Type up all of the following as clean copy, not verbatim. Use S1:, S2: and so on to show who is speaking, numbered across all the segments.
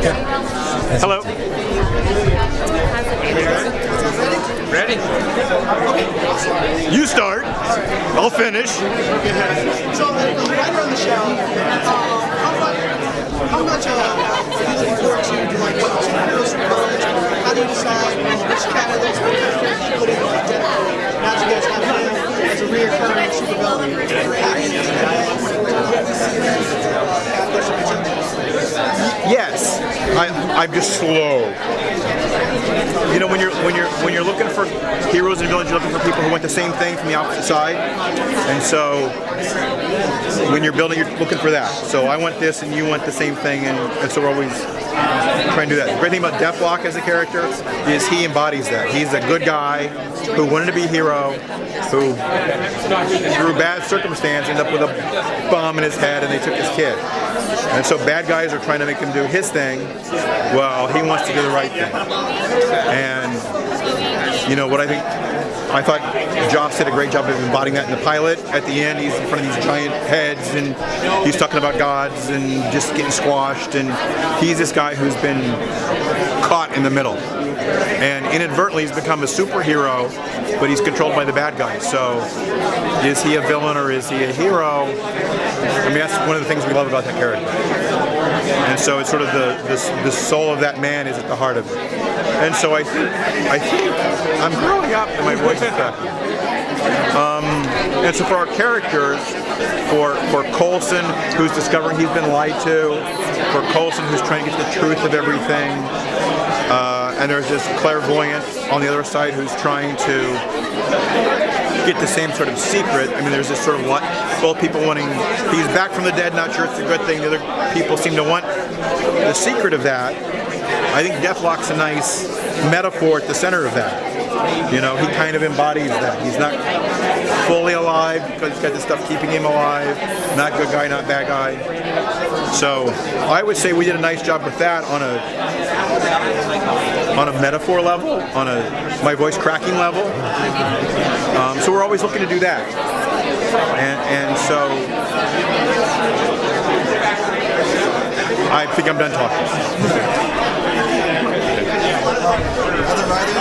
S1: Hello.
S2: Ready?
S1: You start. I'll finish.
S3: So, right around the show, how much is it important to you to like watch videos from college? How do you decide which candidates to put in Deadpool? Now that you guys have him as a reoccurring supervillain,
S1: Yes, I'm just slow. You know, when you're looking for heroes and villains, you're looking for people who want the same thing from the opposite side. And so when you're building, you're looking for that. So I want this, and you want the same thing, and so we're always trying to do that. The great thing about Deathlock as a character is he embodies that. He's a good guy who wanted to be a hero, who through bad circumstance ended up with a bomb in his head, and they took his kid. And so bad guys are trying to make him do his thing. Well, he wants to do the right thing. And you know what I thought Joss did a great job of embodying that in the pilot. At the end, he's in front of these giant heads, and he's talking about gods and just getting squashed. And he's this guy who's been caught in the middle. And inadvertently, he's become a superhero, but he's controlled by the bad guys. So, is he a villain or is he a hero? I mean, that's one of the things we love about that character. And so it's sort of the soul of that man is at the heart of it. And so I think I'm growing up and my voice is cracking. And so for our characters, for Coulson, who's discovering he's been lied to, for Coulson, who's trying to get the truth of everything, and there's this clairvoyant on the other side who's trying to get the same sort of secret. I mean, there's this sort of both people wanting, he's back from the dead, not sure it's a good thing. The other people seem to want the secret of that. I think Deathlock's a nice metaphor at the center of that. You know, he kind of embodies that. He's not fully alive because he's got this stuff keeping him alive. Not good guy, not bad guy. So I would say we did a nice job with that on a metaphor level, on a my voice cracking level. So we're always looking to do that. And so I think I'm done talking.
S4: As a writer,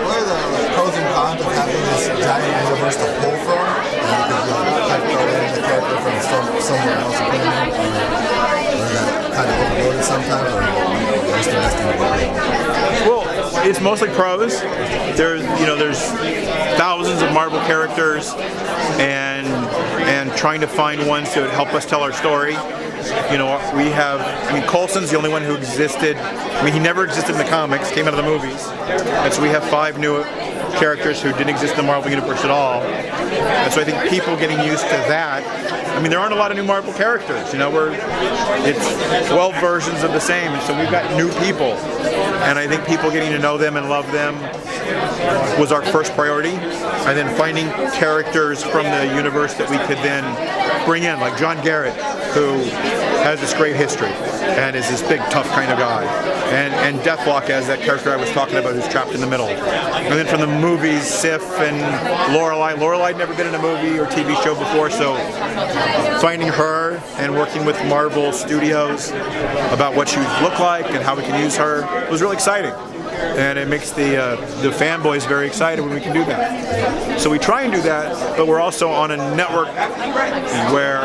S4: what are the pros and cons of having this giant universe to pull from? And you could like throw in the character from somewhere else and put him in, or is that kind of overloaded sometimes, or just the best thing?
S1: Well, it's mostly pros. There's thousands of Marvel characters, and trying to find ones that would help us tell our story. You know, Coulson's the only one who existed. I mean, he never existed in the comics, came out of the movies. And so we have 5 new characters who didn't exist in the Marvel Universe at all. And so I think people getting used to that, I mean, there aren't a lot of new Marvel characters, you know, it's 12 versions of the same, and so we've got new people. And I think people getting to know them and love them was our first priority. And then finding characters from the universe that we could then bring in, like John Garrett, who has this great history and is this big, tough kind of guy. And Deathlock as that character I was talking about who's trapped in the middle. And then from the movies, Sif and Lorelei. Lorelei had never been in a movie or TV show before, so finding her and working with Marvel Studios about what she would look like and how we can use her was really exciting. And it makes the fanboys very excited when we can do that. So we try and do that, but we're also on a network where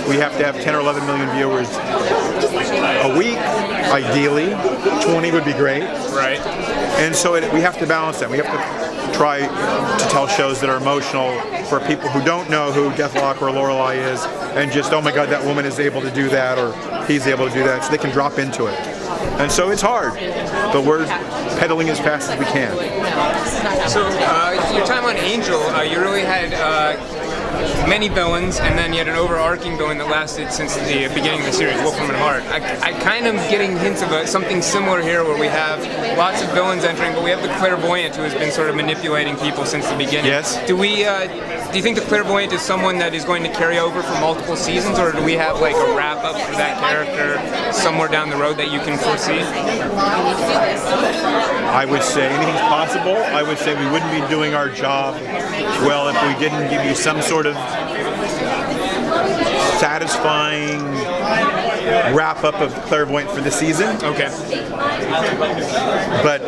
S1: we have to have 10 or 11 million viewers a week, ideally. 20 would be great.
S2: Right.
S1: And so we have to balance that. We have to try to tell shows that are emotional for people who don't know who Deathlock or Lorelei is, and just, oh my God, that woman is able to do that, or he's able to do that, so they can drop into it. And so it's hard, but we're pedaling as fast as we can.
S2: So your time on Angel, you really had many villains, and then you had an overarching villain that lasted since the beginning of the series, Wolfram and Hart. I kind of getting hints of something similar here, where we have lots of villains entering, but we have the clairvoyant who has been sort of manipulating people since the beginning.
S1: Yes.
S2: Do you think the clairvoyant is someone that is going to carry over for multiple seasons, or do we have like a wrap up for that character somewhere down the road that you can foresee?
S1: I would say anything's possible. I would say we wouldn't be doing our job well if we didn't give you some sort of satisfying wrap up of Clairvoyant for the season.
S2: Okay.
S1: But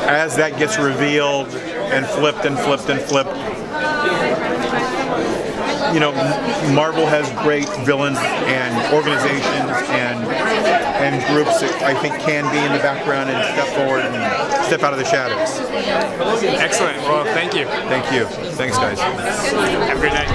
S1: as that gets revealed and flipped and flipped and flipped, you know, Marvel has great villains and organizations and groups that I think can be in the background and step forward and step out of the shadows.
S2: Excellent. Well, thank you.
S1: Thank you. Thanks, guys.
S2: Have a great night.